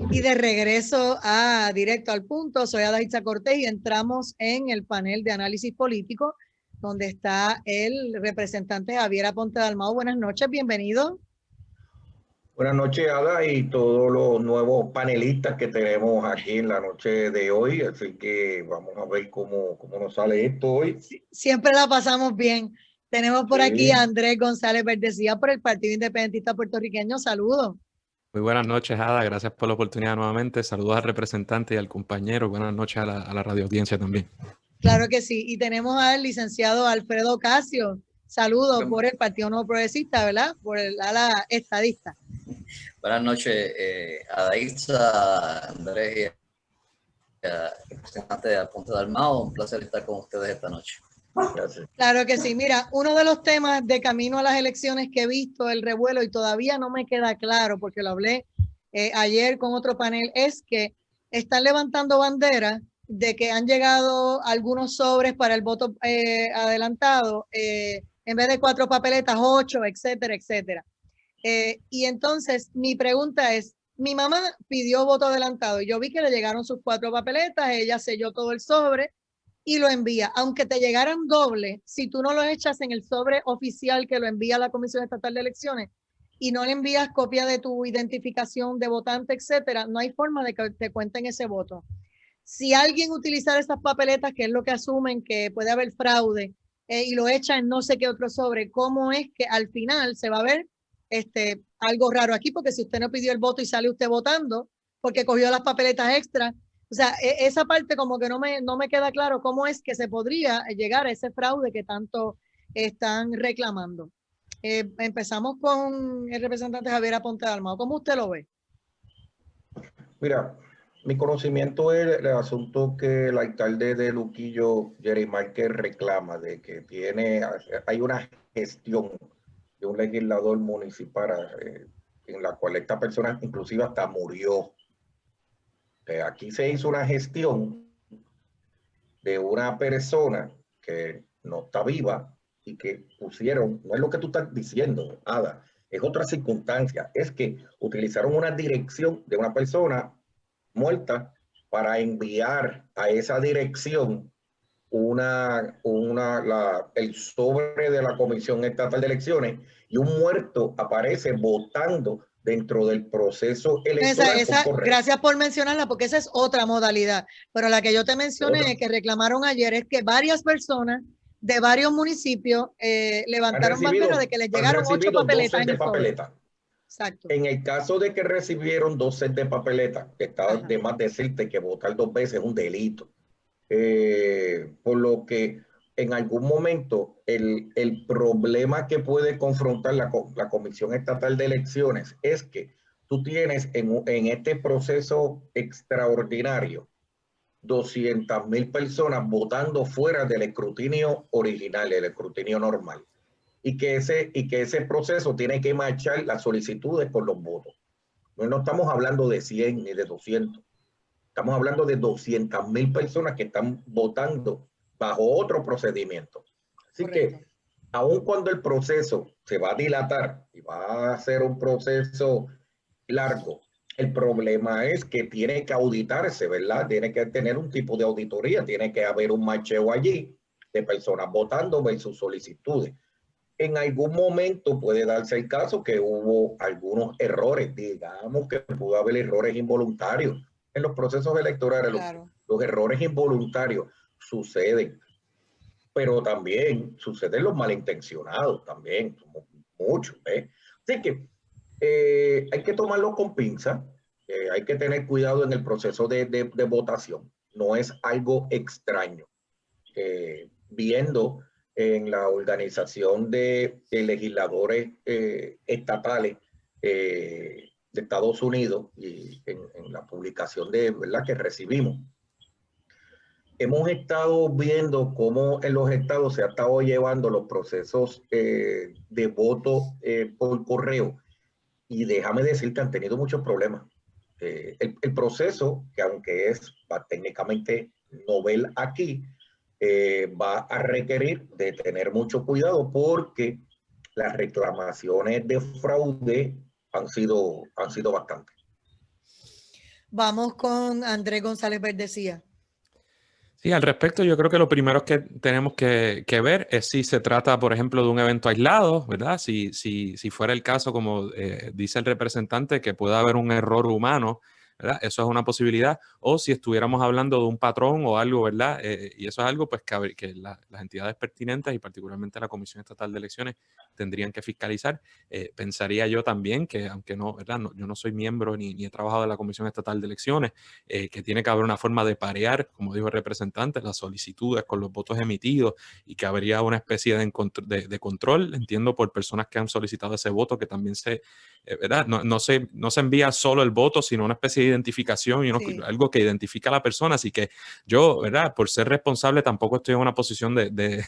Y de regreso a Directo al Punto, soy Adaitza Cortés y entramos en el panel de análisis político, donde está el representante Javier Aponte Dalmau. Buenas noches, bienvenido. Buenas noches, Ada, y todos los nuevos panelistas que tenemos aquí en la noche de hoy. Así que vamos a ver cómo nos sale esto hoy. Siempre la pasamos bien. Tenemos por aquí a Andrés González Verdecía por el Partido Independentista Puertorriqueño. Saludos. Muy buenas noches, Ada. Gracias por la oportunidad nuevamente. Saludos al representante y al compañero. Buenas noches a la radio audiencia también. Claro que sí. Y tenemos al licenciado Alfredo Ocasio. Saludos por el Partido Nuevo Progresista, ¿verdad? Por el ala estadista. Buenas noches, Adaitza, Andrés y representante de Aponte Dalmau. Un placer estar con ustedes esta noche. Gracias. Claro que sí. Mira, uno de los temas de camino a las elecciones que he visto, el revuelo, y todavía no me queda claro porque lo hablé ayer con otro panel, es que están levantando banderas de que han llegado algunos sobres para el voto adelantado, en vez de 4 papeletas, 8, etcétera, etcétera. Y entonces mi pregunta es, mi mamá pidió voto adelantado y yo vi que le llegaron sus 4 papeletas, ella selló todo el sobre y lo envía. Aunque te llegaran doble, si tú no lo echas en el sobre oficial que lo envía la Comisión Estatal de Elecciones y no le envías copia de tu identificación de votante, etcétera, no hay forma de que te cuenten ese voto. Si alguien utilizara esas papeletas, que es lo que asumen que puede haber fraude, y lo echa en no sé qué otro sobre, ¿cómo es que al final se va a ver algo raro aquí? Porque si usted no pidió el voto y sale usted votando porque cogió las papeletas extra, o sea, esa parte como que no me queda claro cómo es que se podría llegar a ese fraude que tanto están reclamando. Empezamos con el representante Javier Aponte Dalmau. ¿Cómo usted lo ve? Mira, mi conocimiento es el asunto que el alcalde de Luquillo, Jerry Márquez, reclama de que hay una gestión de un legislador municipal en la cual esta persona inclusive hasta murió. Aquí se hizo una gestión de una persona que no está viva y que pusieron, no es lo que tú estás diciendo, Ada, es otra circunstancia, es que utilizaron una dirección de una persona muerta para enviar a esa dirección el sobre de la Comisión Estatal de Elecciones, y un muerto aparece votando dentro del proceso electoral. Gracias por mencionarla, porque esa es otra modalidad. Pero la que yo te mencioné, que reclamaron ayer, es que varias personas de varios municipios levantaron bandera de que les llegaron 8 papeletas en el sobre. Exacto. En el caso de que recibieron 2 sets de papeletas, que está de más decirte que votar 2 veces es un delito. Por lo que en algún momento el problema que puede confrontar la Comisión Estatal de Elecciones es que tú tienes en este proceso extraordinario 200,000 personas votando fuera del escrutinio original, el escrutinio normal, y que ese proceso tiene que marchar las solicitudes con los votos. No estamos hablando de 100 ni de 200. Estamos hablando de 200,000 personas que están votando bajo otro procedimiento. Así Correcto. Que, aun cuando el proceso se va a dilatar y va a ser un proceso largo, el problema es que tiene que auditarse, ¿verdad? Tiene que tener un tipo de auditoría, tiene que haber un macheo allí de personas votando versus solicitudes. En algún momento puede darse el caso que hubo algunos errores, digamos que pudo haber errores involuntarios. En los procesos electorales, claro, los errores involuntarios suceden, pero también suceden los malintencionados, también, muchos. Así que hay que tomarlo con pinza, hay que tener cuidado en el proceso de votación. No es algo extraño. Viendo en la organización de legisladores estatales de Estados Unidos y en la publicación ¿verdad? Que recibimos, hemos estado viendo cómo en los estados se ha estado llevando los procesos de voto por correo, y déjame decir que han tenido muchos problemas. El proceso, que aunque es técnicamente novel aquí, va a requerir de tener mucho cuidado porque las reclamaciones de fraude han sido bastantes. Vamos con Andrés González Verdecía. Sí, al respecto, yo creo que lo primero que tenemos que ver es si se trata, por ejemplo, de un evento aislado, ¿verdad? Si fuera el caso, como dice el representante, que pueda haber un error humano, ¿verdad? Eso es una posibilidad. O si estuviéramos hablando de un patrón o algo, ¿verdad? Y eso es algo pues, que las entidades pertinentes y particularmente la Comisión Estatal de Elecciones tendrían que fiscalizar. Pensaría yo también que, aunque no, ¿verdad? No, yo no soy miembro ni he trabajado en la Comisión Estatal de Elecciones, que tiene que haber una forma de parear, como dijo el representante, las solicitudes con los votos emitidos y que habría una especie de control, entiendo, por personas que han solicitado ese voto, que también ¿verdad? No se envía solo el voto, sino una especie de identificación y algo que identifica a la persona. Así que yo, ¿verdad? Por ser responsable, tampoco estoy en una posición de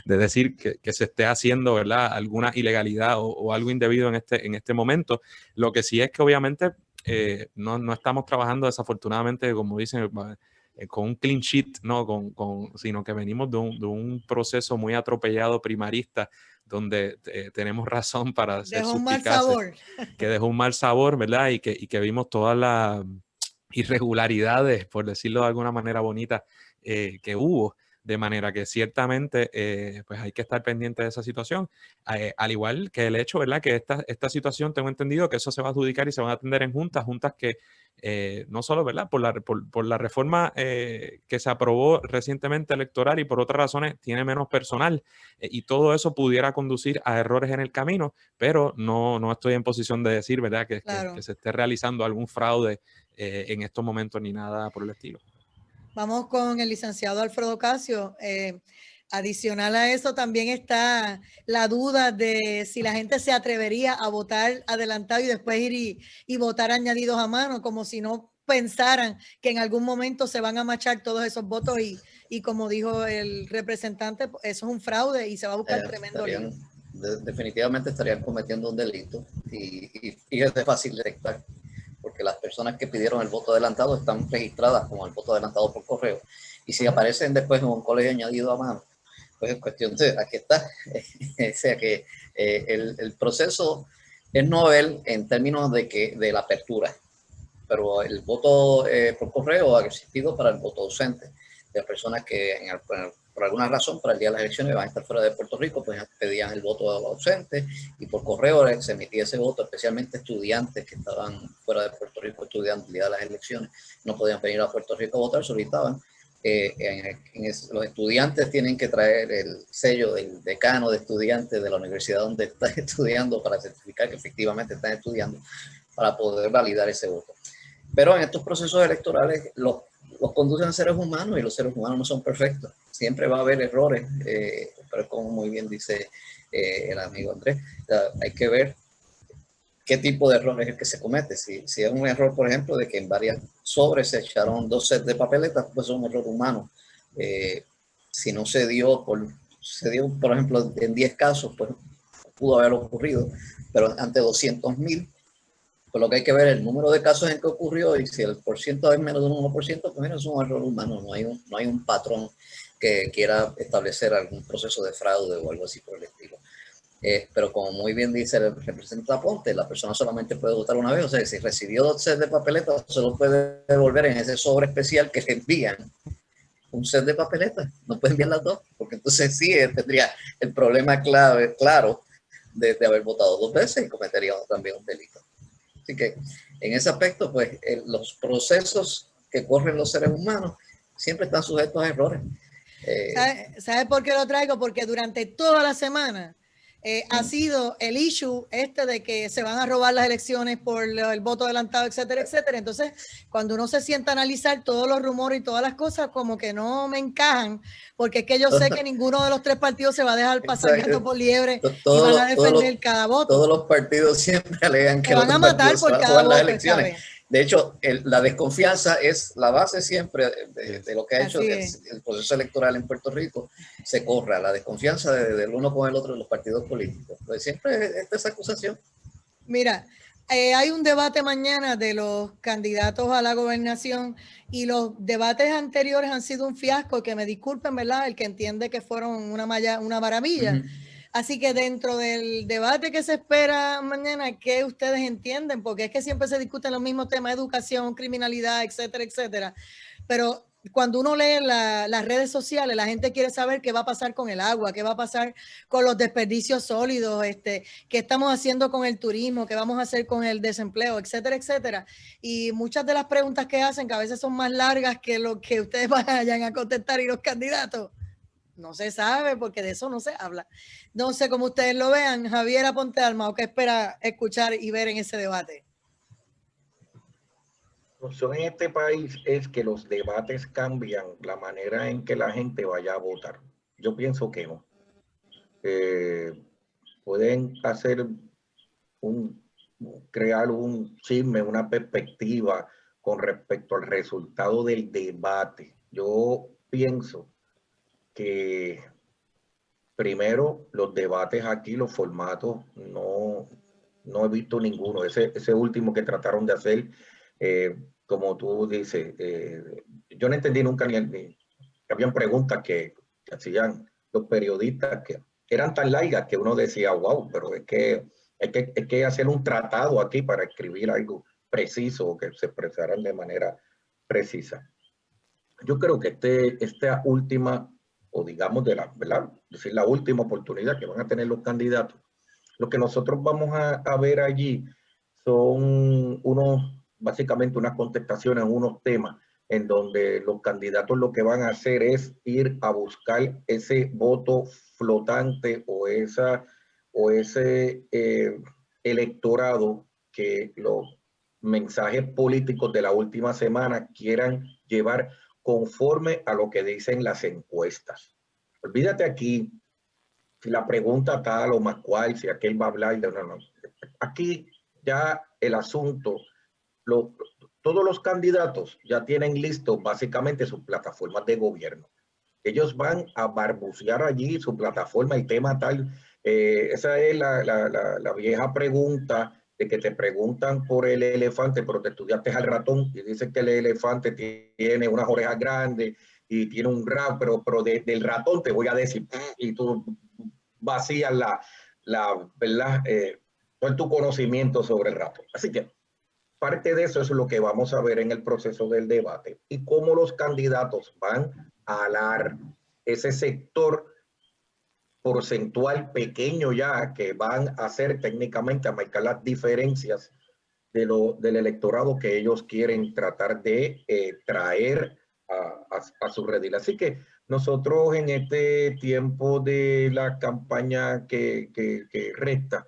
decir que se esté haciendo, ¿verdad? Alguna ilegalidad o algo indebido en este momento. Lo que sí es que obviamente no estamos trabajando desafortunadamente, como dicen, con un clean sheet, ¿no? Sino que venimos de un proceso muy atropellado primarista, donde tenemos razón para ser Dejó un mal suspicaces, sabor. que dejó un mal sabor, ¿verdad? Y que vimos todas las irregularidades, por decirlo de alguna manera bonita, que hubo. De manera que ciertamente pues hay que estar pendiente de esa situación, al igual que el hecho, ¿verdad? Que esta situación, tengo entendido que eso se va a adjudicar y se van a atender en juntas que no solo, ¿verdad? Por la reforma que se aprobó recientemente electoral y por otras razones tiene menos personal, y todo eso pudiera conducir a errores en el camino, pero no estoy en posición de decir, ¿verdad? Que se esté realizando algún fraude en estos momentos ni nada por el estilo. Vamos con el licenciado Alfredo Casio. Adicional a eso también está la duda de si la gente se atrevería a votar adelantado y después ir y votar añadidos a mano, como si no pensaran que en algún momento se van a machar todos esos votos y como dijo el representante, eso es un fraude y se va a buscar tremendo lío. Definitivamente estarían cometiendo un delito y es de fácil detectar, porque las personas que pidieron el voto adelantado están registradas como el voto adelantado por correo, y si aparecen después en un colegio añadido a mano, pues es cuestión de, aquí está, o sea que el proceso es novel en términos de la apertura, pero el voto por correo ha existido para el voto ausente, de personas que por alguna razón para el día de las elecciones van a estar fuera de Puerto Rico, pues pedían el voto ausente y por correo se emitía ese voto, especialmente estudiantes que estaban fuera de Puerto Rico estudiando el día de las elecciones, no podían venir a Puerto Rico a votar, solicitaban. Los estudiantes tienen que traer el sello del decano de estudiantes de la universidad donde están estudiando para certificar que efectivamente están estudiando, para poder validar ese voto. Pero en estos procesos electorales los conducen seres humanos y los seres humanos no son perfectos. Siempre va a haber errores, pero como muy bien dice el amigo Andrés, hay que ver qué tipo de error es el que se comete. Si es un error, por ejemplo, de que en varias sobres se echaron 2 sets de papeletas, pues es un error humano. Si no se dio, por ejemplo, en 10 casos, pues pudo haber ocurrido, pero ante 200,000, pues lo que hay que ver es el número de casos en que ocurrió, y si el porciento es menos de un 1%, pues mira, es un error humano, no hay un patrón que quiera establecer algún proceso de fraude o algo así por el estilo. Pero como muy bien dice el representante Aponte, la persona solamente puede votar una vez, o sea, si recibió 2 sets de papeletas, solo puede devolver en ese sobre especial que le envían un set de papeletas, no puede enviar las dos, porque entonces sí tendría el problema claro de haber votado 2 veces y cometería también un delito. Así que en ese aspecto, pues los procesos que corren los seres humanos siempre están sujetos a errores. ¿Sabe por qué lo traigo? Porque durante toda la semana ha sido el issue de que se van a robar las elecciones por el voto adelantado, etcétera, etcétera. Entonces, cuando uno se sienta a analizar todos los rumores y todas las cosas, como que no me encajan, porque es que yo sé que ninguno de los 3 partidos se va a dejar pasar gato por liebre y van a defender cada voto. Todos los partidos siempre alegan que van a matar por cada voto las elecciones. De hecho, la desconfianza es la base siempre de lo que ha hecho que el proceso electoral en Puerto Rico se corra, la desconfianza del uno con el otro de los partidos políticos. Pues siempre está esa acusación. Mira, hay un debate mañana de los candidatos a la gobernación y los debates anteriores han sido un fiasco, que me disculpen, ¿verdad? El que entiende que fueron una maravilla. Así que dentro del debate que se espera mañana, ¿qué ustedes entienden? Porque es que siempre se discuten los mismos temas, educación, criminalidad, etcétera, etcétera. Pero cuando uno lee las redes sociales, la gente quiere saber qué va a pasar con el agua, qué va a pasar con los desperdicios sólidos, qué estamos haciendo con el turismo, qué vamos a hacer con el desempleo, etcétera, etcétera. Y muchas de las preguntas que hacen, que a veces son más largas que lo que ustedes vayan a contestar y los candidatos, no se sabe porque de eso no se habla. No sé cómo ustedes lo vean. Javier Aponte Alma, ¿o qué espera escuchar y ver en ese debate? La opción en este país es que los debates cambian la manera en que la gente vaya a votar. Yo pienso que no. Pueden crear un chisme, una perspectiva con respecto al resultado del debate. Yo pienso que primero los debates aquí, los formatos, no he visto ninguno. Ese último que trataron de hacer, como tú dices, yo no entendí nunca ni habían preguntas que hacían los periodistas que eran tan largas que uno decía, wow, pero es que hay que hacer un tratado aquí para escribir algo preciso o que se expresaran de manera precisa. Yo creo que esta última, o digamos ¿verdad? Decir, la última oportunidad que van a tener los candidatos, lo que nosotros vamos a ver allí son básicamente unas contestaciones, unos temas en donde los candidatos lo que van a hacer es ir a buscar ese voto flotante o ese electorado que los mensajes políticos de la última semana quieran llevar conforme a lo que dicen las encuestas. Olvídate aquí si la pregunta tal o más cual, si aquel va a hablar, no. Aquí ya el asunto, todos los candidatos ya tienen listo básicamente sus plataformas de gobierno. Ellos van a barbucear allí su plataforma, el tema tal. Esa es la vieja pregunta de que te preguntan por el elefante, pero te estudiaste al ratón y dicen que el elefante tiene unas orejas grandes y tiene un rabo, pero del ratón te voy a decir, y tú vacías ¿verdad? Todo tu conocimiento sobre el ratón. Así que parte de eso es lo que vamos a ver en el proceso del debate y cómo los candidatos van a alar ese sector porcentual pequeño ya que van a hacer técnicamente a marcar las diferencias del electorado que ellos quieren tratar de traer a su redil. Así que nosotros en este tiempo de la campaña que resta,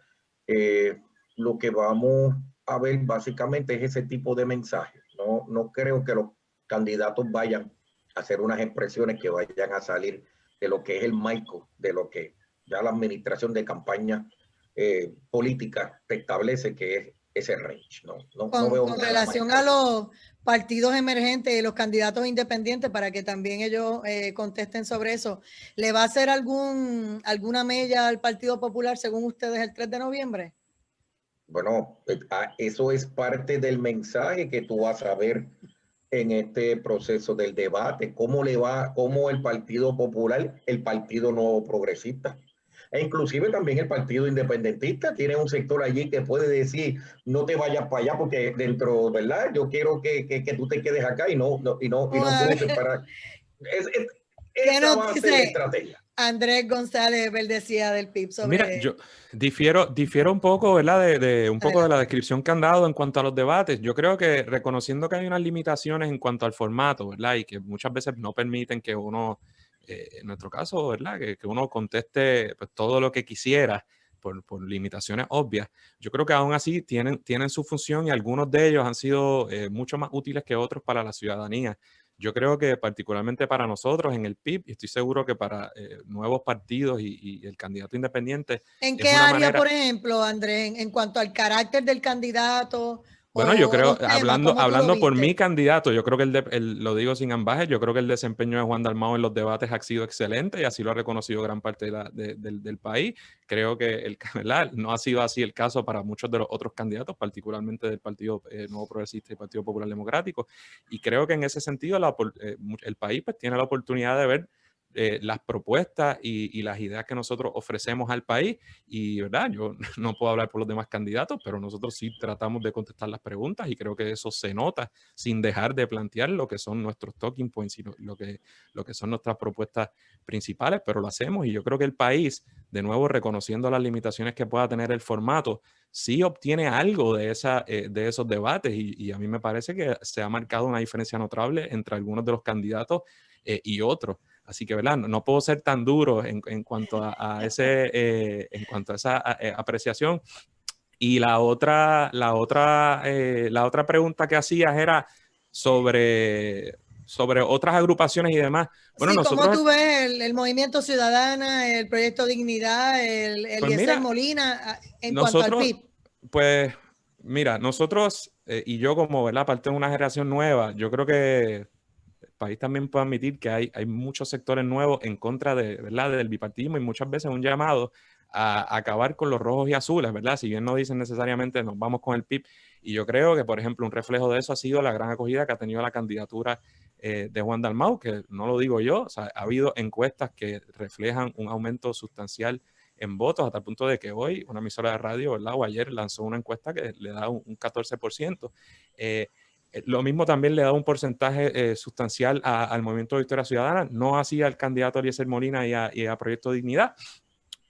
lo que vamos a ver básicamente es ese tipo de mensajes. No creo que los candidatos vayan a hacer unas expresiones que vayan a salir de lo que es el marco, de lo que ya la administración de campaña política te establece que es ese range. No veo con relación a los partidos emergentes y los candidatos independientes, para que también ellos contesten sobre eso, ¿le va a hacer alguna mella al Partido Popular según ustedes el 3 de noviembre? Bueno, eso es parte del mensaje que tú vas a ver en este proceso del debate. ¿Cómo el Partido Popular, el Partido Nuevo Progresista, e inclusive también el Partido Independentista tiene un sector allí que puede decir, no te vayas para allá porque dentro, ¿verdad? Yo quiero que tú te quedes acá y no cruces para... Esa va a ser la estrategia. Andrés González Verdecía del PIB sobre... Mira, yo difiero un poco, ¿verdad? De la descripción que han dado en cuanto a los debates. Yo creo que reconociendo que hay unas limitaciones en cuanto al formato, ¿verdad? Y que muchas veces no permiten que uno, en nuestro caso, ¿verdad? Que uno conteste pues, todo lo que quisiera por limitaciones obvias. Yo creo que aún así tienen su función y algunos de ellos han sido mucho más útiles que otros para la ciudadanía. Yo creo que particularmente para nosotros en el PIB, y estoy seguro que para nuevos partidos y el candidato independiente. ¿En qué área, por ejemplo, Andrés, en cuanto al carácter del candidato? Bueno, yo creo, temas, hablando por mi candidato, yo creo que lo digo sin ambaje, yo creo que el desempeño de Juan Dalmau en los debates ha sido excelente y así lo ha reconocido gran parte del país. Creo que no ha sido así el caso para muchos de los otros candidatos, particularmente del Partido Nuevo Progresista y Partido Popular Democrático. Y creo que en ese sentido el país pues, tiene la oportunidad de ver las propuestas y las ideas que nosotros ofrecemos al país. Y, ¿verdad? Yo no puedo hablar por los demás candidatos, pero nosotros sí tratamos de contestar las preguntas y creo que eso se nota sin dejar de plantear lo que son nuestros talking points y lo que son nuestras propuestas principales, pero lo hacemos y yo creo que el país, de nuevo, reconociendo las limitaciones que pueda tener el formato, sí obtiene algo de esos debates y a mí me parece que se ha marcado una diferencia notable entre algunos de los candidatos y otros. Así que, ¿verdad? No puedo ser tan duro en cuanto a esa apreciación. Y la otra pregunta que hacías era sobre otras agrupaciones y demás. Bueno, sí, nosotros... ¿cómo tú ves el Movimiento Ciudadana, el Proyecto Dignidad, el Pues Eliezer mira, Molina en cuanto al nosotros, PIB? pues, mira, nosotros y yo como, ¿verdad? Parte de una generación nueva, yo creo que el país también puede admitir que hay muchos sectores nuevos en contra de, ¿verdad? Del bipartidismo y muchas veces un llamado a acabar con los rojos y azules, ¿verdad? Si bien no dicen necesariamente nos vamos con el PIB. Y yo creo que, por ejemplo, un reflejo de eso ha sido la gran acogida que ha tenido la candidatura de Juan Dalmau, que no lo digo yo, o sea, ha habido encuestas que reflejan un aumento sustancial en votos, hasta el punto de que hoy una emisora de radio, ¿verdad? O ayer lanzó una encuesta que le da un 14%. Lo mismo también le da un porcentaje sustancial al Movimiento de Victoria Ciudadana, no así al candidato Eliezer Molina y a Proyecto Dignidad,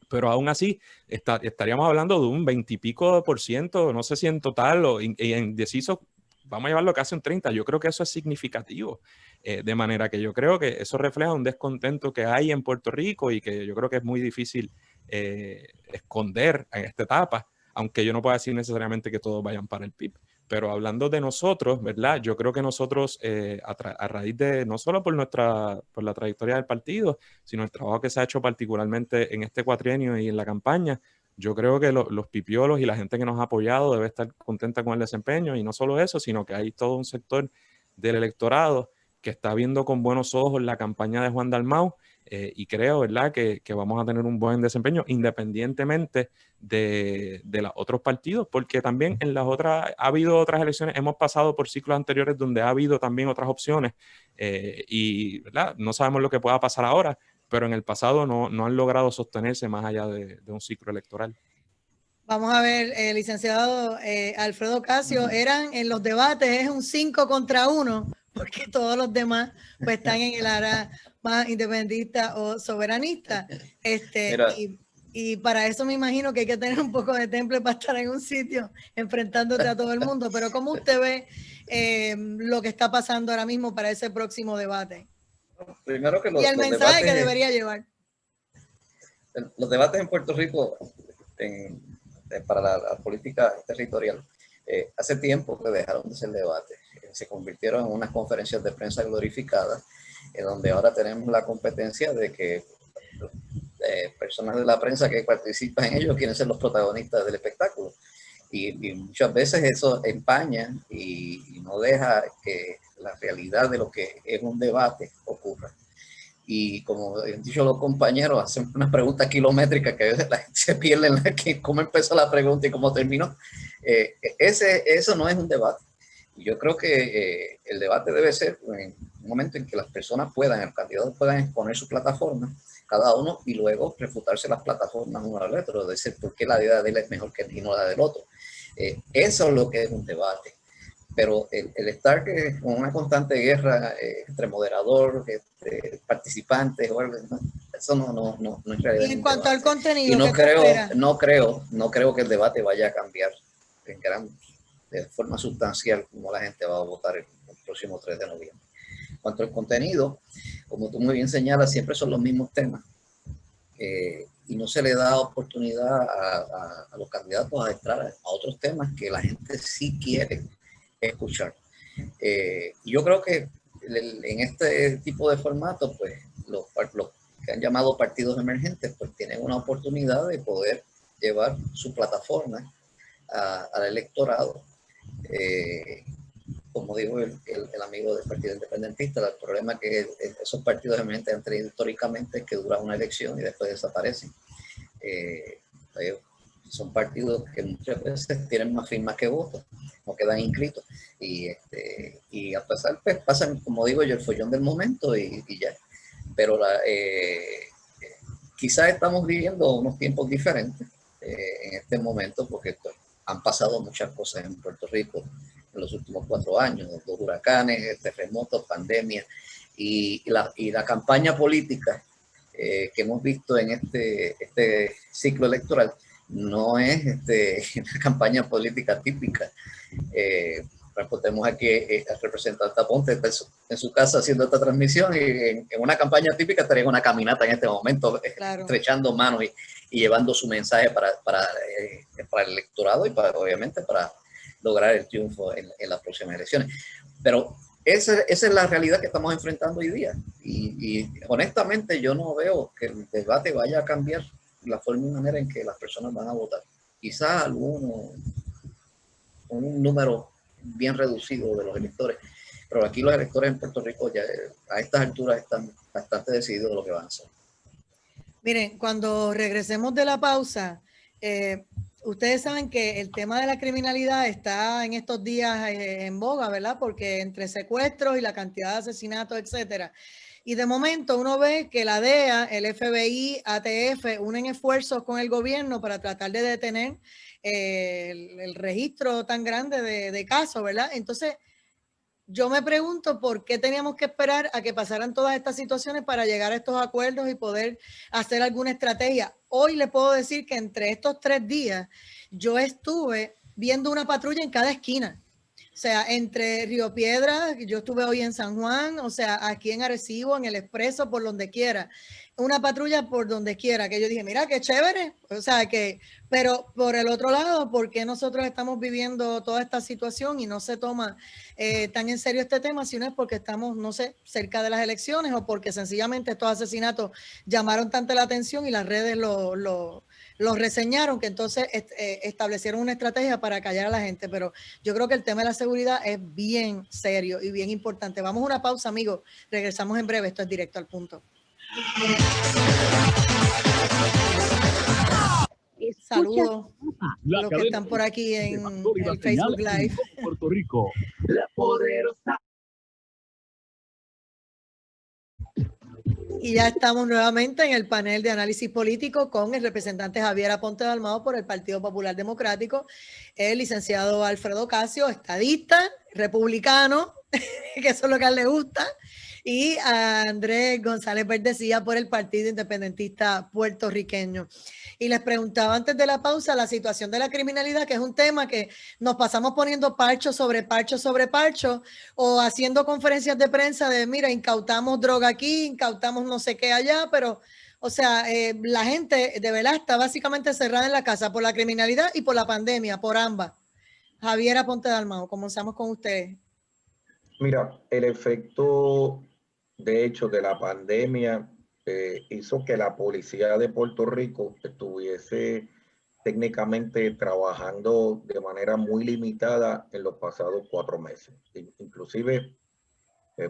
pero aún así estaríamos hablando de un 20 y pico por ciento, no sé si en total o en indeciso, vamos a llevarlo casi un 30%. Yo creo que eso es significativo, de manera que yo creo que eso refleja un descontento que hay en Puerto Rico y que yo creo que es muy difícil esconder en esta etapa, aunque yo no puedo decir necesariamente que todos vayan para el PIB. Pero hablando de nosotros, ¿verdad? Yo creo que nosotros, a raíz de, no solo por la trayectoria del partido, sino el trabajo que se ha hecho particularmente en este cuatrienio y en la campaña, yo creo que los pipiolos y la gente que nos ha apoyado debe estar contenta con el desempeño. Y no solo eso, sino que hay todo un sector del electorado que está viendo con buenos ojos la campaña de Juan Dalmau. Y creo, ¿verdad?, que vamos a tener un buen desempeño independientemente de los otros partidos, porque también en las otras, ha habido otras elecciones, hemos pasado por ciclos anteriores donde ha habido también otras opciones y, ¿verdad?, no sabemos lo que pueda pasar ahora, pero en el pasado no han logrado sostenerse más allá de un ciclo electoral. Vamos a ver, licenciado Alfredo Casio, eran en los debates, es un 5 contra 1, porque todos los demás pues están en el área más independentista o soberanista. Y para eso me imagino que hay que tener un poco de temple para estar en un sitio enfrentándote a todo el mundo. Pero ¿cómo usted ve lo que está pasando ahora mismo para ese próximo debate? Primero que y el mensaje que debería llevar. Los debates en Puerto Rico para la política territorial hace tiempo que dejaron de ser debates. Se convirtieron en unas conferencias de prensa glorificadas, donde ahora tenemos la competencia de que personas de la prensa que participan en ellos quieren ser los protagonistas del espectáculo. Y muchas veces eso empaña y no deja que la realidad de lo que es un debate ocurra. Y como han dicho los compañeros, hacen una pregunta kilométrica que a veces la gente se pierde en cómo empezó la pregunta y cómo terminó. Eso no es un debate. Yo creo que el debate debe ser en un momento en que las personas los candidatos puedan exponer su plataforma, cada uno, y luego refutarse las plataformas uno al otro, decir por qué la idea de él es mejor que no la del otro. Eso es lo que es un debate. Pero el estar con una constante guerra entre moderador, participantes, eso no es realidad. Y en cuanto al contenido, y no creo que el debate vaya a cambiar de forma sustancial como la gente va a votar el próximo 3 de noviembre. En cuanto al contenido, como tú muy bien señalas, siempre son los mismos temas. Y no se le da oportunidad a los candidatos a entrar a otros temas que la gente sí quiere escuchar. Yo creo que en este tipo de formato, pues los que han llamado partidos emergentes, pues tienen una oportunidad de poder llevar su plataforma al electorado. Como dijo el amigo del Partido Independentista, el problema que esos partidos emergentes han tenido históricamente es que duran una elección y después desaparecen. Son partidos que muchas veces tienen más firmas que votos, no quedan inscritos. Y a pesar, pues pasan, como digo yo, el follón del momento y ya. pero quizás estamos viviendo unos tiempos diferentes en este momento, porque han pasado muchas cosas en Puerto Rico en los últimos 4 años, 2 huracanes, terremotos, pandemia, y la campaña política que hemos visto en este ciclo electoral no es una campaña política típica. Recordemos aquí el representante Aponte en su casa haciendo esta transmisión, y en una campaña típica estaría en una caminata en este momento, claro, estrechando manos y llevando su mensaje para el electorado y obviamente para lograr el triunfo en las próximas elecciones. Pero esa es la realidad que estamos enfrentando hoy día, y honestamente yo no veo que el debate vaya a cambiar la forma y manera en que las personas van a votar. Quizás un número bien reducido de los electores, pero aquí los electores en Puerto Rico ya a estas alturas están bastante decididos de lo que van a hacer. Miren, cuando regresemos de la pausa, ustedes saben que el tema de la criminalidad está en estos días en boga, ¿verdad? Porque entre secuestros y la cantidad de asesinatos, etcétera. Y de momento uno ve que la DEA, el FBI, ATF unen esfuerzos con el gobierno para tratar de detener el registro tan grande de casos, ¿verdad? Entonces, yo me pregunto por qué teníamos que esperar a que pasaran todas estas situaciones para llegar a estos acuerdos y poder hacer alguna estrategia. Hoy le puedo decir que entre estos 3 días yo estuve viendo una patrulla en cada esquina. O sea, entre Río Piedras, yo estuve hoy en San Juan, o sea, aquí en Arecibo, en el Expreso, por donde quiera. Una patrulla por donde quiera, que yo dije, mira, qué chévere. O sea, pero por el otro lado, ¿por qué nosotros estamos viviendo toda esta situación y no se toma tan en serio este tema? Si no es porque estamos, no sé, cerca de las elecciones, o porque sencillamente estos asesinatos llamaron tanto la atención y las redes los reseñaron, que entonces establecieron una estrategia para callar a la gente. Pero yo creo que el tema de la seguridad es bien serio y bien importante. Vamos a una pausa, amigos. Regresamos en breve. Esto es Directo al Punto. Saludos a los que están por aquí en el Facebook Live. Puerto Rico, la poderosa. Y ya estamos nuevamente en el panel de análisis político con el representante Javier Aponte Dalmau por el Partido Popular Democrático, el licenciado Alfredo Casio, estadista, republicano, que eso es lo que a él le gusta, y a Andrés González Verdecía por el Partido Independentista Puertorriqueño. Y les preguntaba antes de la pausa la situación de la criminalidad, que es un tema que nos pasamos poniendo parcho sobre parcho sobre parcho, o haciendo conferencias de prensa de, mira, incautamos droga aquí, incautamos no sé qué allá, pero, o sea, la gente de verdad está básicamente cerrada en la casa por la criminalidad y por la pandemia, por ambas. Javier Aponte Dalmau, comenzamos con ustedes. Mira, el efecto, de hecho, de la pandemia hizo que la policía de Puerto Rico estuviese técnicamente trabajando de manera muy limitada en los pasados 4 meses. Inclusive,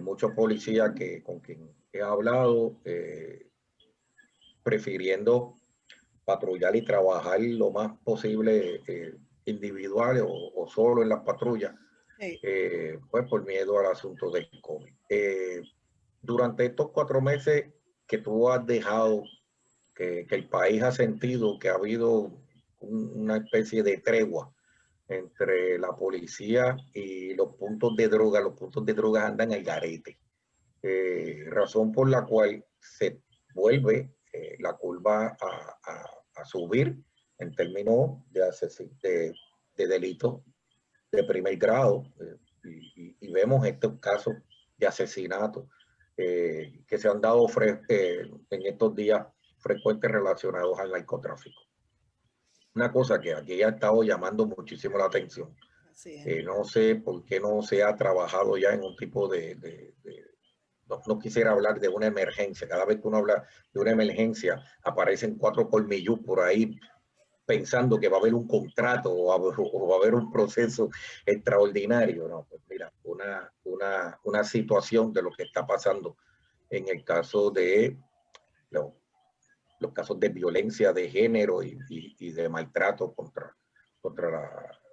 muchos policías con quien he hablado, prefiriendo patrullar y trabajar lo más posible individuales o solo en las patrullas, sí. Pues por miedo al asunto del COVID. Durante estos 4 meses que tú has dejado, que el país ha sentido que ha habido una especie de tregua entre la policía y los puntos de droga andan al garete. Razón por la cual se vuelve la curva a subir en términos de delitos de primer grado, y vemos estos casos de asesinato que se han dado en estos días frecuentes relacionados al narcotráfico. Una cosa que aquí ha estado llamando muchísimo la atención. No sé por qué no se ha trabajado ya en un tipo no quisiera hablar de una emergencia. Cada vez que uno habla de una emergencia, aparecen 4 colmillos por ahí pensando que va a haber un contrato o va a haber un proceso extraordinario. No, pues mira, una situación de lo que está pasando en el caso de los casos de violencia de género y de maltrato contra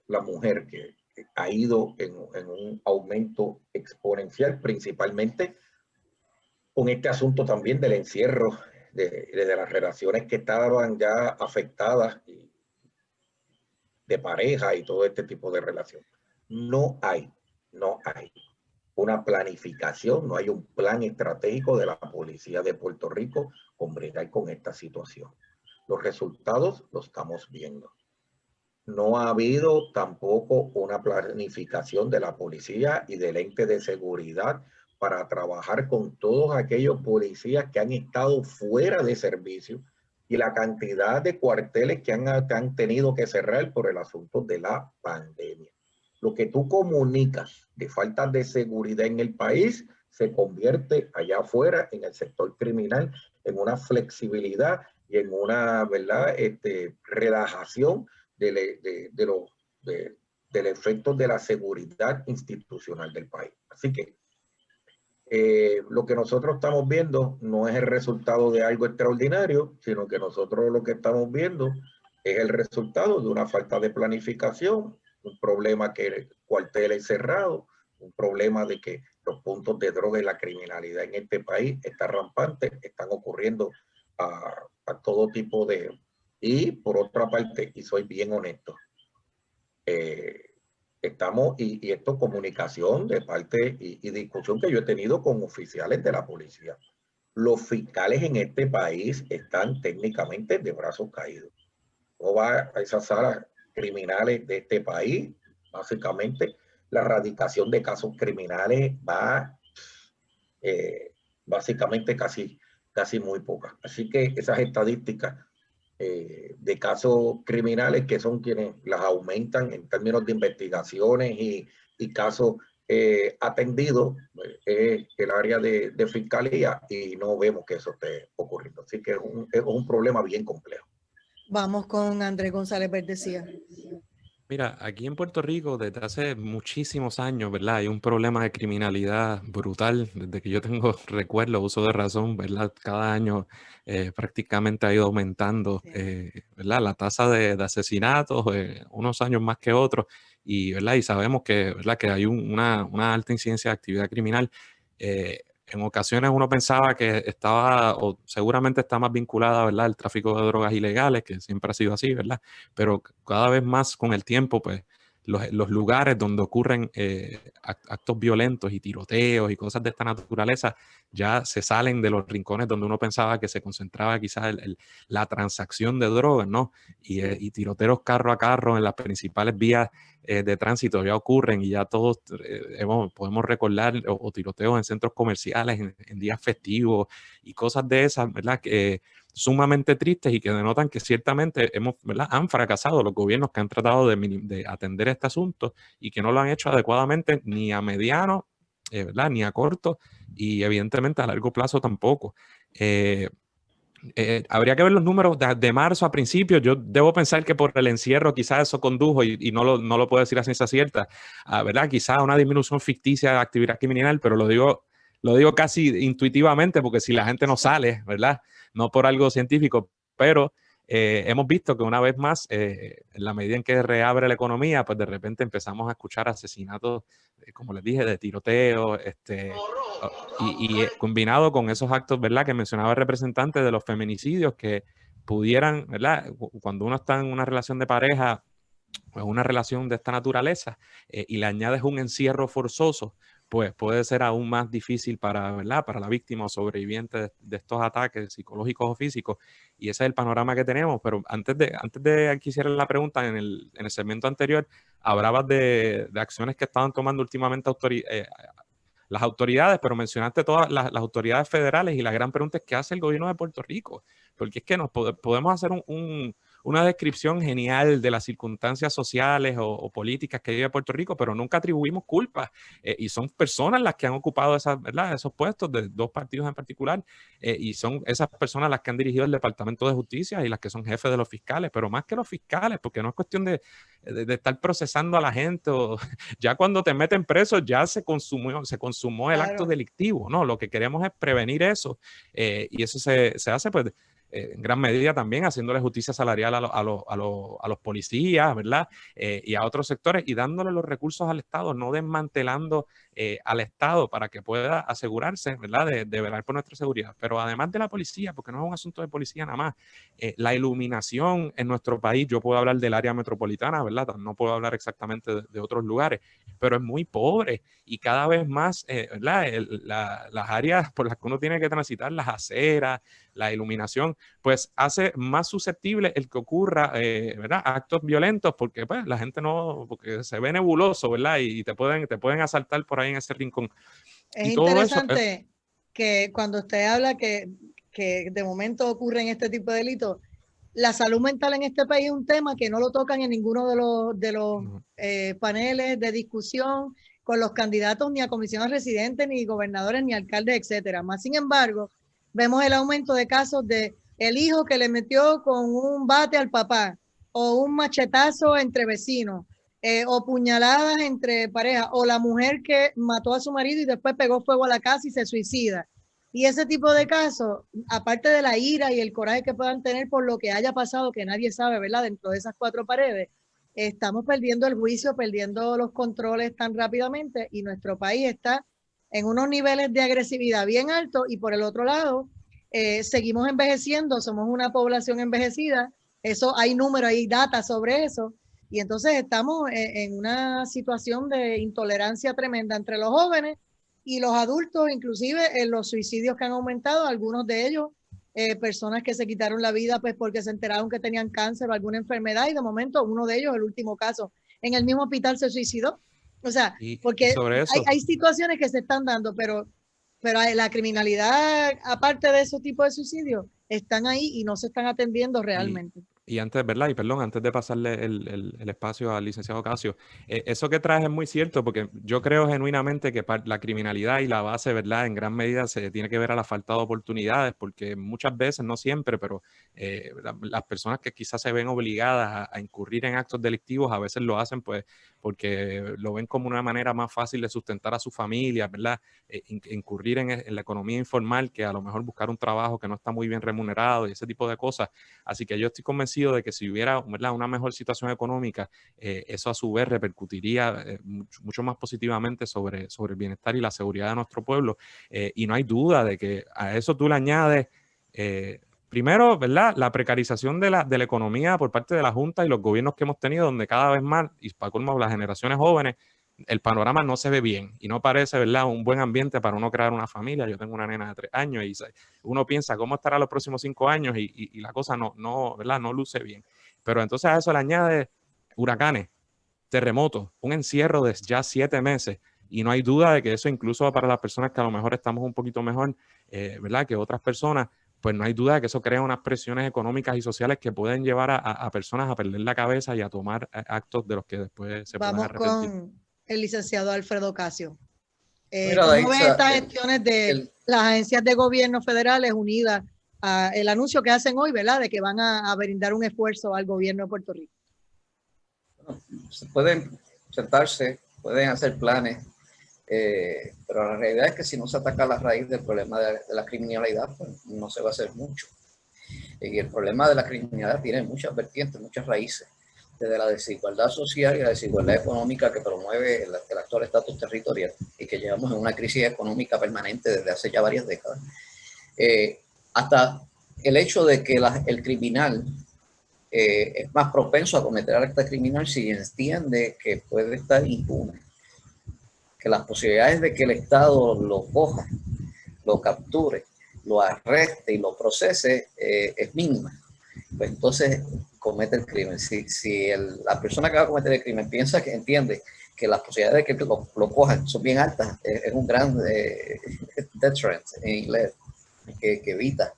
la mujer, que ha ido en un aumento exponencial, principalmente con este asunto también del encierro, de las relaciones que estaban ya afectadas de pareja y todo este tipo de relación. No hay una planificación, no hay un plan estratégico de la policía de Puerto Rico con bregar con esta situación. Los resultados los estamos viendo. No ha habido tampoco una planificación de la policía y del ente de seguridad para trabajar con todos aquellos policías que han estado fuera de servicio y la cantidad de cuarteles que han tenido que cerrar por el asunto de la pandemia. Lo que tú comunicas de falta de seguridad en el país se convierte allá afuera en el sector criminal en una flexibilidad y en una, ¿verdad? Relajación del efecto de la seguridad institucional del país. Así que lo que nosotros estamos viendo no es el resultado de algo extraordinario, sino que nosotros lo que estamos viendo es el resultado de una falta de planificación, un problema que cuarteles cerrados, un problema de que los puntos de droga y la criminalidad en este país está rampante, están ocurriendo a todo tipo de... Y por otra parte, y soy bien honesto, estamos, y esto comunicación de parte y discusión que yo he tenido con oficiales de la policía. Los fiscales en este país están técnicamente de brazos caídos. No va a esas salas criminales de este país, básicamente la erradicación de casos criminales va básicamente casi muy poca. Así que esas estadísticas de casos criminales, que son quienes las aumentan en términos de investigaciones y casos atendidos, es el área de fiscalía, y no vemos que eso esté ocurriendo. Así que es un problema bien complejo. Vamos con Andrés González Verdecía. Mira, aquí en Puerto Rico desde hace muchísimos años, ¿verdad? Hay un problema de criminalidad brutal. Desde que yo tengo recuerdo, uso de razón, ¿verdad? Cada año prácticamente ha ido aumentando, ¿verdad? La tasa de asesinatos, unos años más que otros, y, ¿verdad? Y sabemos que, ¿verdad? Que hay una alta incidencia de actividad criminal. En ocasiones uno pensaba que estaba, o seguramente está más vinculada, ¿verdad?, al tráfico de drogas ilegales, que siempre ha sido así, ¿verdad? Pero cada vez más con el tiempo, pues, los lugares donde ocurren actos violentos y tiroteos y cosas de esta naturaleza ya se salen de los rincones donde uno pensaba que se concentraba quizás la transacción de drogas, ¿no? Y tiroteos carro a carro en las principales vías de tránsito ya ocurren, y ya todos podemos recordar o tiroteos en centros comerciales en días festivos y cosas de esas, ¿verdad? Que sumamente tristes y que denotan que ciertamente ¿verdad?, han fracasado los gobiernos que han tratado de atender este asunto, y que no lo han hecho adecuadamente ni a mediano, ¿verdad?, ni a corto, y evidentemente a largo plazo tampoco. Habría que ver los números de marzo a principios. Yo debo pensar que por el encierro quizás eso condujo, y no lo puedo decir a ciencia cierta, ¿verdad?, quizás una disminución ficticia de actividad criminal, pero lo digo casi intuitivamente, porque si la gente no sale, ¿verdad?, no por algo científico, pero hemos visto que una vez más, en la medida en que reabre la economía, pues de repente empezamos a escuchar asesinatos, como les dije, de tiroteo, y combinado con esos actos, ¿verdad?, que mencionaba el representante de los feminicidios, que pudieran, ¿verdad?, cuando uno está en una relación de pareja, pues una relación de esta naturaleza, y le añades un encierro forzoso, pues puede ser aún más difícil ¿verdad?, para la víctima o sobreviviente de estos ataques psicológicos o físicos. Y ese es el panorama que tenemos. Pero antes de que hiciera la pregunta, en el segmento anterior, hablabas de acciones que estaban tomando últimamente las autoridades, pero mencionaste todas las autoridades federales, y la gran pregunta es: ¿qué hace el gobierno de Puerto Rico? Porque es que podemos hacer una descripción genial de las circunstancias sociales o políticas que vive Puerto Rico, pero nunca atribuimos culpa, y son personas las que han ocupado ¿verdad?, esos puestos de dos partidos en particular, y son esas personas las que han dirigido el Departamento de Justicia y las que son jefes de los fiscales, pero más que los fiscales, porque no es cuestión de estar procesando a la gente, ya cuando te meten preso ya se consumó el acto delictivo, ¿no? Lo que queremos es prevenir eso, y eso se hace, pues, en gran medida también haciéndole justicia salarial a los policías, ¿verdad? Y a otros sectores, y dándole los recursos al Estado, no desmantelando al Estado para que pueda asegurarse, ¿verdad?, de velar por nuestra seguridad. Pero además de la policía, porque no es un asunto de policía nada más, la iluminación en nuestro país, yo puedo hablar del área metropolitana, ¿verdad? No puedo hablar exactamente de otros lugares, pero es muy pobre, y cada vez más, ¿verdad? Las áreas por las que uno tiene que transitar, las aceras, la iluminación, pues hace más susceptible el que ocurra, ¿verdad?, actos violentos, porque pues la gente porque se ve nebuloso, ¿verdad? Y te pueden asaltar por ahí en ese rincón. Es y todo interesante que cuando usted habla que de momento ocurren este tipo de delitos, la salud mental en este país es un tema que no lo tocan en ninguno de los paneles de discusión con los candidatos ni a comisiones residentes, ni gobernadores, ni alcaldes, etcétera. Más sin embargo, vemos el aumento de casos de el hijo que le metió con un bate al papá, o un machetazo entre vecinos, o puñaladas entre parejas, o la mujer que mató a su marido y después pegó fuego a la casa y se suicida. Y ese tipo de casos, aparte de la ira y el coraje que puedan tener por lo que haya pasado, que nadie sabe, ¿verdad?, dentro de esas cuatro paredes, estamos perdiendo el juicio, perdiendo los controles tan rápidamente, y nuestro país está en unos niveles de agresividad bien altos, y por el otro lado, seguimos envejeciendo, somos una población envejecida, eso hay números, hay data sobre eso, y entonces estamos en una situación de intolerancia tremenda entre los jóvenes y los adultos, inclusive en los suicidios que han aumentado, algunos de ellos, personas que se quitaron la vida pues porque se enteraron que tenían cáncer o alguna enfermedad, y de momento uno de ellos, el último caso, en el mismo hospital se suicidó. O sea, porque sobre eso, hay situaciones que se están dando, pero la criminalidad, aparte de esos tipos de suicidios, están ahí y no se están atendiendo realmente. Y antes, ¿verdad? Y perdón, antes de pasarle el espacio al licenciado Casio, eso que traes es muy cierto, porque yo creo genuinamente que la criminalidad y la base, ¿verdad?, en gran medida se tiene que ver a la falta de oportunidades, porque muchas veces, no siempre, pero las personas que quizás se ven obligadas a incurrir en actos delictivos, a veces lo hacen pues porque lo ven como una manera más fácil de sustentar a su familia, ¿verdad? Incurrir en la economía informal, que a lo mejor buscar un trabajo que no está muy bien remunerado y ese tipo de cosas. Así que yo estoy convencido de que si hubiera, ¿verdad?, una mejor situación económica, eso a su vez repercutiría mucho más positivamente sobre el bienestar y la seguridad de nuestro pueblo. Y no hay duda de que a eso tú le añades, primero, ¿verdad?, la precarización de la economía por parte de la Junta y los gobiernos que hemos tenido, donde cada vez más, y para colmo las generaciones jóvenes, el panorama no se ve bien y no parece, ¿verdad?, un buen ambiente para uno crear una familia. Yo tengo una nena de 3 años y uno piensa cómo estará los próximos 5 años y la cosa ¿verdad?, no luce bien. Pero entonces a eso le añade huracanes, terremotos, un encierro de ya 7 meses, y no hay duda de que eso, incluso para las personas que a lo mejor estamos un poquito mejor, ¿verdad?, que otras personas, pues no hay duda de que eso crea unas presiones económicas y sociales que pueden llevar a personas a perder la cabeza y a tomar actos de los que después se puedan arrepentir. Vamos con el licenciado Alfredo Casio. Mira, ¿Cómo ven estas gestiones de las agencias de gobierno federales unidas al anuncio que hacen hoy, ¿verdad?, de que van a brindar un esfuerzo al gobierno de Puerto Rico? Bueno, se pueden sentarse, pueden hacer planes, pero la realidad es que si no se ataca la raíz del problema de la criminalidad, pues no se va a hacer mucho. Y el problema de la criminalidad tiene muchas vertientes, muchas raíces, desde la desigualdad social y la desigualdad económica que promueve el actual estatus territorial y que llevamos en una crisis económica permanente desde hace ya varias décadas, hasta el hecho de que el criminal es más propenso a cometer actos criminales si entiende que puede estar impune, que las posibilidades de que el Estado lo coja, lo capture, lo arreste y lo procese es mínima. Pues entonces comete el crimen. Si la persona que va a cometer el crimen piensa que entiende que las posibilidades de que lo cojan son bien altas, es un gran deterrent en inglés, que evita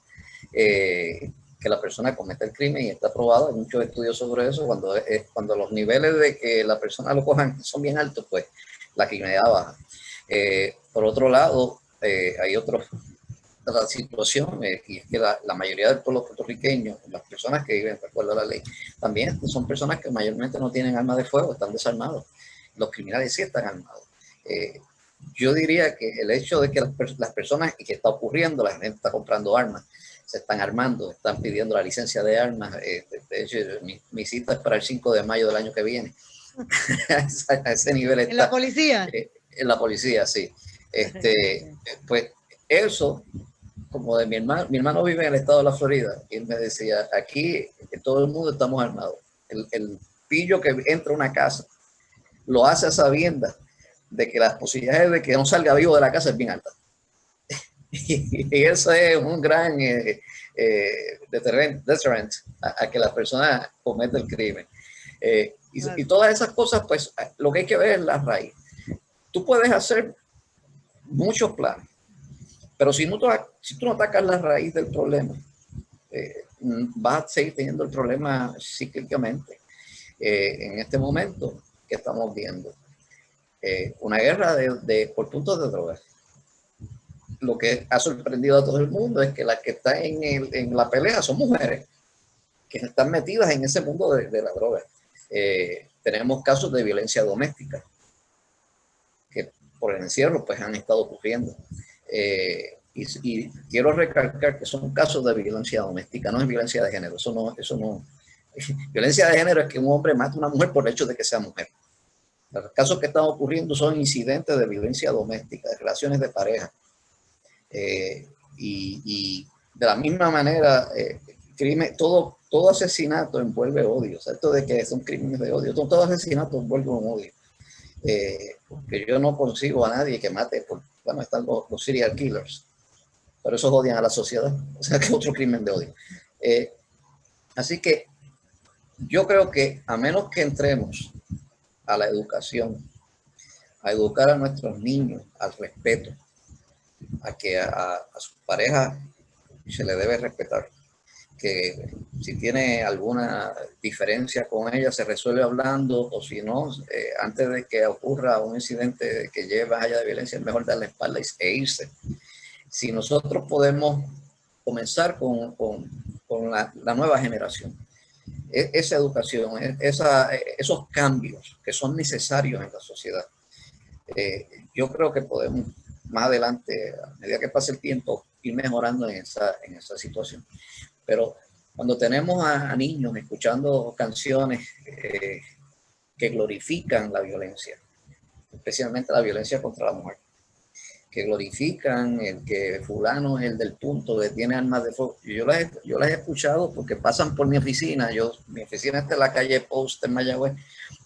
que la persona cometa el crimen, y está probado, hay muchos estudios sobre eso. Cuando los niveles de que la persona lo cojan son bien altos, pues la criminalidad baja. Por otro lado, hay otra situación, y es que la mayoría del pueblo puertorriqueño, las personas que viven de acuerdo a la ley, también son personas que mayormente no tienen armas de fuego, están desarmados. Los criminales sí están armados. Yo diría que el hecho de que las personas, y que está ocurriendo, la gente está comprando armas, se están armando, están pidiendo la licencia de armas. De hecho, mi cita es para el 5 de mayo del año que viene. A ese nivel está. ¿En la policía? En la policía, sí. Pues eso, como de mi hermano vive en el estado de la Florida, y él me decía, aquí todo el mundo estamos armados. El pillo que entra a una casa lo hace a sabiendas de que las posibilidades de que no salga vivo de la casa es bien alta. Y eso es un gran deterrent a que la persona cometa el crimen. Y todas esas cosas, pues lo que hay que ver es la raíz. Tú puedes hacer muchos planes, pero si tú no atacas la raíz del problema, vas a seguir teniendo el problema cíclicamente. En este momento que estamos viendo una guerra por puntos de drogas. Lo que ha sorprendido a todo el mundo es que las que están en la pelea son mujeres que están metidas en ese mundo de la droga. Tenemos casos de violencia doméstica que por el encierro pues han estado ocurriendo. Y quiero recalcar que son casos de violencia doméstica, no es violencia de género. Eso no. Violencia de género es que un hombre mata a una mujer por el hecho de que sea mujer. Los casos que están ocurriendo son incidentes de violencia doméstica, de relaciones de pareja. Y de la misma manera, todo asesinato envuelve odio. O sea, esto de que son crímenes de odio, todo asesinato envuelve un odio. Porque yo no consigo a nadie que mate, bueno, están los serial killers, pero esos odian a la sociedad, o sea que otro crimen de odio. Así que yo creo que a menos que entremos a la educación, a educar a nuestros niños al respeto, a que a su pareja se le debe respetar, que si tiene alguna diferencia con ella se resuelve hablando, o si no, antes de que ocurra un incidente que lleve más allá de violencia, es mejor darle la espalda e irse. Si nosotros podemos comenzar con la nueva generación, esa educación, esos cambios que son necesarios en la sociedad, yo creo que podemos más adelante, a medida que pase el tiempo, ir mejorando en esa situación. Pero cuando tenemos a niños escuchando canciones que glorifican la violencia, especialmente la violencia contra la mujer, que glorifican el que fulano es el del punto, que tiene armas de fuego. Yo las he escuchado porque pasan por mi oficina. Mi oficina está en la calle Post en Mayagüez.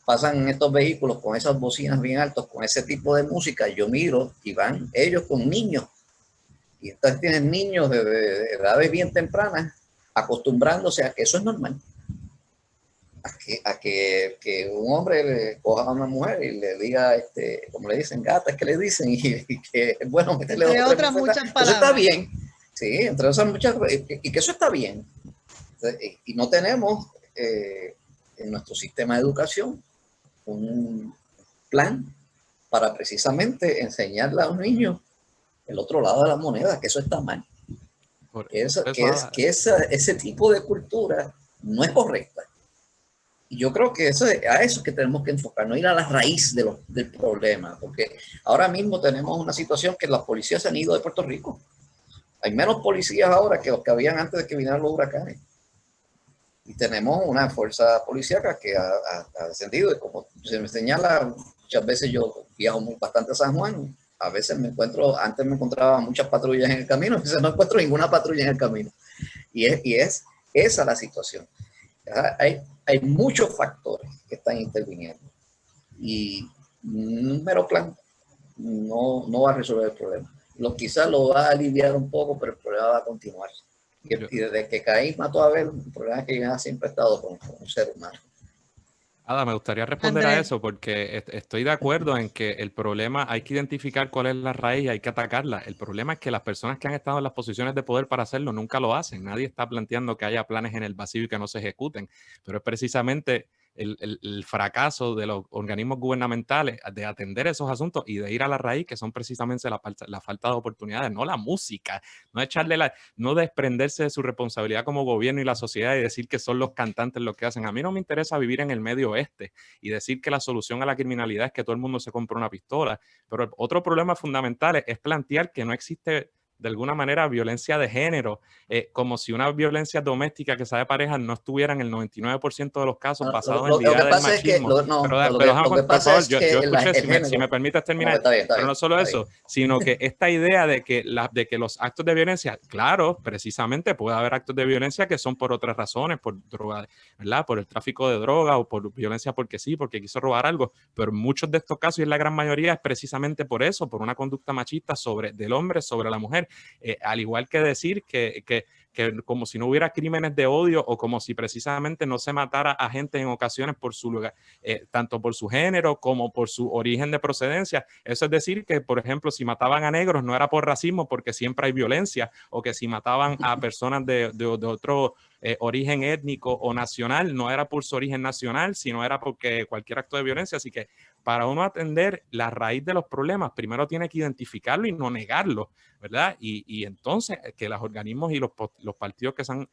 Pasan estos vehículos con esas bocinas bien altas, con ese tipo de música. Yo miro y van ellos con niños. Y entonces tienen niños de edades bien tempranas acostumbrándose a que eso es normal. A que un hombre le coja a una mujer y le diga, como le dicen, gata, es que le dicen, y que bueno, meterle otras muchas palabras. Eso está bien, sí, entre esas muchas, y que eso está bien. Y no tenemos en nuestro sistema de educación un plan para precisamente enseñarle a los niños el otro lado de la moneda, que eso está mal. Ese tipo de cultura no es correcta. Y yo creo que a eso es que tenemos que enfocarnos, ir a la raíz del problema, porque ahora mismo tenemos una situación que las policías se han ido de Puerto Rico. Hay menos policías ahora que los que habían antes de que vinieran los huracanes. Y tenemos una fuerza policíaca que ha descendido. Y como se me señala, muchas veces yo viajo bastante a San Juan. A veces antes me encontraba muchas patrullas en el camino, a veces no encuentro ninguna patrulla en el camino. Y es esa la situación. Hay muchos factores que están interviniendo y un mero plan no va a resolver el problema. Quizás lo va a aliviar un poco, pero el problema va a continuar. Y desde que Caín mató a Abel, el problema es que ya siempre ha estado con un ser humano. Ada, me gustaría responder a eso porque estoy de acuerdo en que el problema hay que identificar cuál es la raíz y hay que atacarla. El problema es que las personas que han estado en las posiciones de poder para hacerlo nunca lo hacen. Nadie está planteando que haya planes en el vacío y que no se ejecuten, pero es precisamente el fracaso de los organismos gubernamentales de atender esos asuntos y de ir a la raíz, que son precisamente la falta de oportunidades, no la música, no desprenderse de su responsabilidad como gobierno y la sociedad y decir que son los cantantes los que hacen. A mí no me interesa vivir en el medio oeste y decir que la solución a la criminalidad es que todo el mundo se compre una pistola, pero otro problema fundamental es plantear que no existe de alguna manera violencia de género, como si una violencia doméstica que sea de pareja no estuviera en el 99% de los casos basado en la idea del machismo. Pero por favor, yo escuché, si me permites terminar, está bien, pero no solo eso, sino que esta idea de que los actos de violencia, claro, precisamente puede haber actos de violencia que son por otras razones, por droga, ¿verdad? Por el tráfico de droga o por violencia porque sí, porque quiso robar algo, pero en muchos de estos casos y en la gran mayoría es precisamente por eso, por una conducta machista del hombre sobre la mujer. Al igual que decir que como si no hubiera crímenes de odio o como si precisamente no se matara a gente en ocasiones por su lugar, tanto por su género como por su origen de procedencia. Eso es decir que, por ejemplo, si mataban a negros no era por racismo porque siempre hay violencia, o que si mataban a personas de otro origen étnico o nacional no era por su origen nacional, sino era porque cualquier acto de violencia. Así que para uno atender la raíz de los problemas, primero tiene que identificarlo y no negarlo, ¿verdad? Y entonces que los organismos y los partidos que se han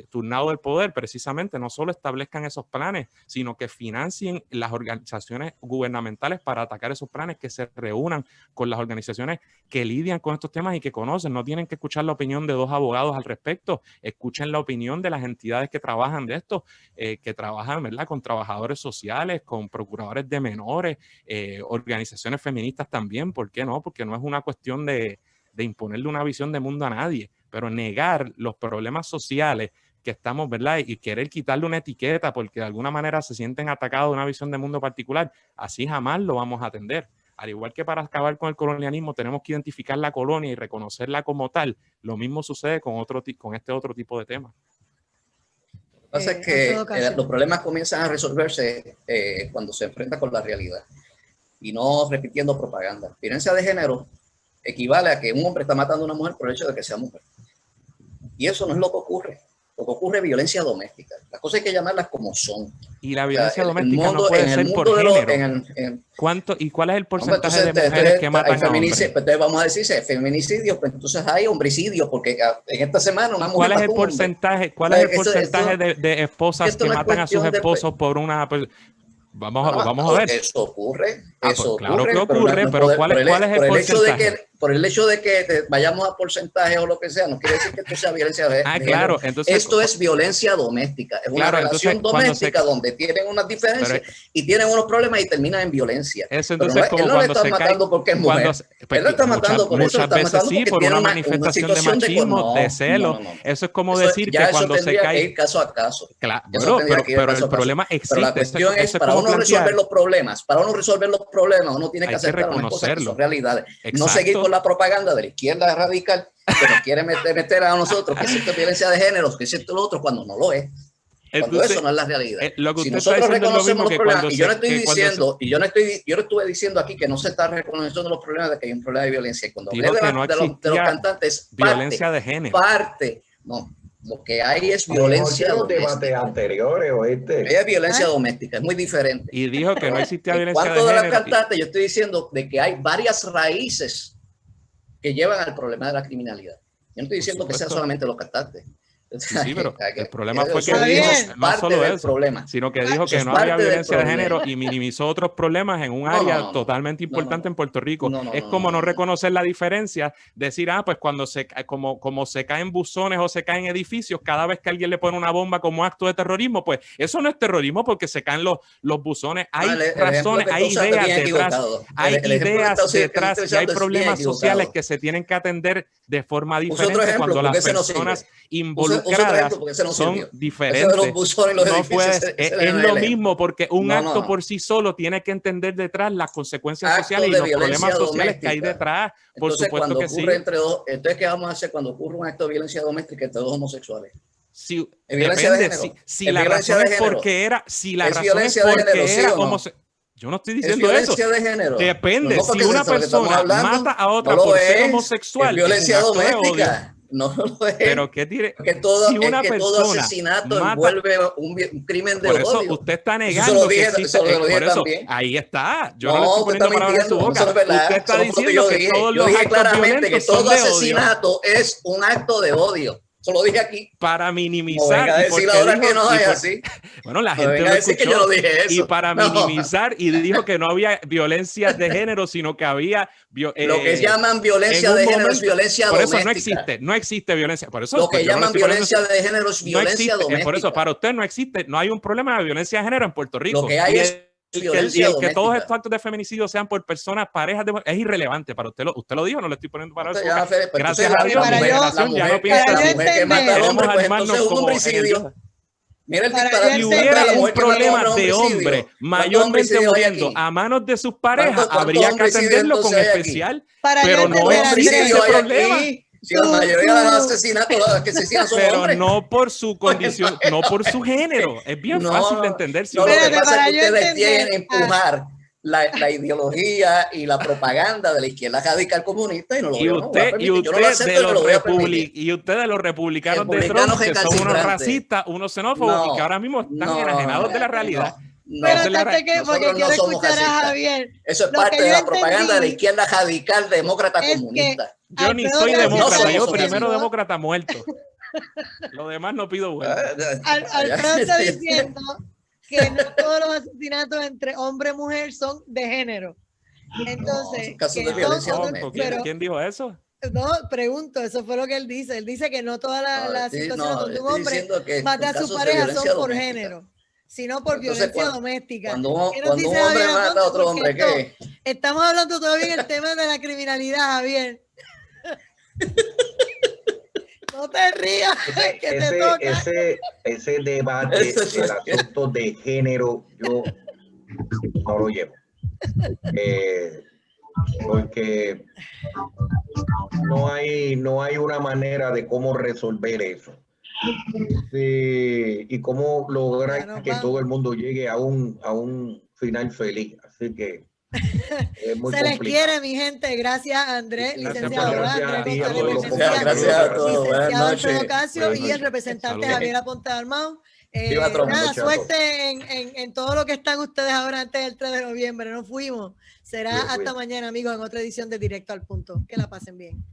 turnado del poder precisamente no solo establezcan esos planes, sino que financien las organizaciones gubernamentales para atacar esos planes, que se reúnan con las organizaciones que lidian con estos temas y que conocen. No tienen que escuchar la opinión de 2 abogados al respecto, escuchen la opinión de las entidades que trabajan de esto, que trabajan, ¿verdad?, con trabajadores sociales, con procuradores de menores, organizaciones feministas también. ¿Por qué no? Porque no es una cuestión de imponerle una visión de mundo a nadie, pero negar los problemas sociales que estamos, ¿verdad? Y querer quitarle una etiqueta porque de alguna manera se sienten atacados de una visión de mundo particular, así jamás lo vamos a atender. Al igual que para acabar con el colonialismo tenemos que identificar la colonia y reconocerla como tal, lo mismo sucede con este otro tipo de temas. Lo que pasa es que los problemas comienzan a resolverse cuando se enfrenta con la realidad y no repitiendo propaganda. Violencia de género equivale a que un hombre está matando a una mujer por el hecho de que sea mujer. Y eso no es lo que ocurre. Lo que ocurre es violencia doméstica. Las cosas hay que llamarlas como son. Y la violencia doméstica no puede ser por género. ¿Y cuál es el porcentaje de mujeres que matan a hombres? Entonces vamos a decirse feminicidios, pues entonces hay homicidios, porque en esta semana una mujer. ¿Cuál es el porcentaje de esposas que matan a sus esposos por una... Vamos a ver. Eso ocurre. Claro que ocurre, pero ¿cuál es el porcentaje? Por el hecho de que vayamos a porcentaje o lo que sea, no quiere decir que esto sea violencia de género. Claro. Entonces, esto es violencia doméstica. Es una relación doméstica donde tienen unas diferencias y tienen unos problemas y terminan en violencia. Eso entonces él no le está matando porque es mujer. Él lo está matando por eso. Muchas veces sí, por una manifestación de machismo, de celo. Eso es como decir que cuando se cae... que ir caso a caso. Claro, pero el problema existe. Pero la cuestión es, para uno resolver los problemas, uno tiene que aceptar unas cosas que son realidades. No seguir con la propaganda de la izquierda radical que nos quiere meter a nosotros que es esto violencia de género, que es esto lo otro, cuando no lo es. Cuando eso no es la realidad. Si nosotros reconocemos los problemas, y yo no estuve diciendo aquí que no se está reconociendo los problemas de que hay un problema de violencia. Y cuando hablé de los cantantes, violencia de género. Lo que hay es violencia doméstica. Debates anteriores o Es violencia doméstica, es muy diferente. Y dijo que no existía violencia de género. En cuanto a los cantantes, yo estoy diciendo de que hay varias raíces que llevan al problema de la criminalidad. Yo no estoy diciendo que sean solamente los cantantes. Sí, pero el problema fue que dijo no solo eso, sino que dijo que no había violencia de género y minimizó otros problemas en un área totalmente importante en Puerto Rico. Es como no reconocer la diferencia, decir, pues cuando como se caen buzones o se caen edificios, cada vez que alguien le pone una bomba como acto de terrorismo, pues eso no es terrorismo porque se caen los buzones. Hay razones, hay ideas detrás, y hay problemas sociales que se tienen que atender de forma diferente cuando las personas involucradas son diferentes. Es lo mismo porque un acto por sí solo tiene que entender detrás las consecuencias sociales y los problemas sociales que hay detrás. Por supuesto que sí. Entonces, ¿qué vamos a hacer cuando ocurre un acto de violencia doméstica entre dos homosexuales? Depende. Si la razón es porque era homosexual. Yo no estoy diciendo eso. De género. Depende. Si una persona mata a otra por ser homosexual, es violencia doméstica. No lo es. Pero ¿qué tiene? Que todo asesinato envuelve un crimen de odio. Por eso usted está negando que existe. Por eso, ahí está. Yo no le estoy poniendo palabras en su boca. Usted está diciendo que todos los actos claramente que todo asesinato es un acto de odio. Eso lo dije aquí. para No minimizar. venga a y porque decir ahora dijo- que no y es por- así. Bueno, la No gente venga lo a decir que escuchó. yo no dije eso. Y para No. minimizar, y dijo que no había violencia de género, sino que había... Lo que llaman en violencia un de género es momento- violencia por doméstica. eso no existe violencia. Por eso Lo que yo no le llaman estoy poniendo- violencia de género es no violencia existe, doméstica. por eso, para usted no existe, no hay un problema de violencia de género en Puerto Rico. Lo que hay Y es violencia y el que doméstica. todos estos actos de feminicidio sean por personas, parejas, es irrelevante para usted. Usted lo dijo, no le estoy poniendo para eso. Entonces, pues, Gracias entonces, a Dios, para mi yo- generación ya no piensa para yo así. la mujer que mata al entender- hombre, pues Queremos entonces es un armarnos como homicidio. Mira el Para disparate. yo Si entender- hubiera la un mujer que mata al problema hombre de es homicidio. hombre ¿Cuántos mayormente homicidios hay muriendo aquí? a manos de sus parejas, ¿Cuántos habría que homicidios atenderlo con entonces hay aquí? especial, Para yo pero no entender, existe Andrés, ese Homicidios hay problema. aquí. Si la mayoría de los asesinatos que asesinan son Pero hombres. no por su condición, no por su género. Es bien No, fácil de entender. Si No, lo uno- que Espérate, pasa es para que yo ustedes entender- quieren empujar la ideología y la propaganda de la izquierda radical comunista y no lo y voy a usted, permitir. Yo no lo acepto de y no lo los voy a permitir. y usted de los republicanos de Republicanos Trump, que son unos recalcitrantes. racistas, unos xenófobos y que ahora mismo están enajenados de la realidad. No, Esa es Espérate, la antes que, porque nosotros quiero no somos escuchar a racistas. Javier. Eso es Lo parte que de yo la propaganda de la entendí izquierda radical demócrata es comunista. Yo ni Alfredo soy García demócrata, Padilla yo dijo- primero demócrata muerto. Lo demás no pido vuelta. Alfredo está diciendo que no todos los asesinatos entre hombre y mujer son de género. Entonces, son casos de que violencia son- doméstica. pero- ¿Quién dijo eso? no, pregunto, eso fue lo que él dice. Él dice que no todas las situaciones donde un estoy hombre diciendo que mata a son su casos de pareja violencia son por doméstica. género, sino por Entonces, violencia cuando- doméstica. Cuando ¿Qué nos un dice hombre Javier mata a Aponte? otro Porque hombre, ¿qué? estamos hablando todavía en el tema de la criminalidad, Javier. No te rías, que te toca. Ese debate del asunto de género, yo no lo llevo. Porque no hay una manera de cómo resolver eso. Sí, y cómo lograr Bueno, que vamos. todo el mundo llegue a un final feliz. Así que es muy Se les complicado. quiere, mi gente. Gracias, Andrés, Gracias, licenciado. muchas gracias Andrés a ti, a González todos los Meneses, compañeros. Gracias a todos. Buenas licenciado noches. Alfredo Casio Buenas y el noches. representante Saludos. Javier Aponte Dalmau. Viva Trump. Nada, Muchachos. suerte en todo lo que están ustedes ahora antes del 3 de noviembre. No fuimos. Será Bien, hasta bien. mañana, amigos, en otra edición de Directo al Punto. Que la pasen bien.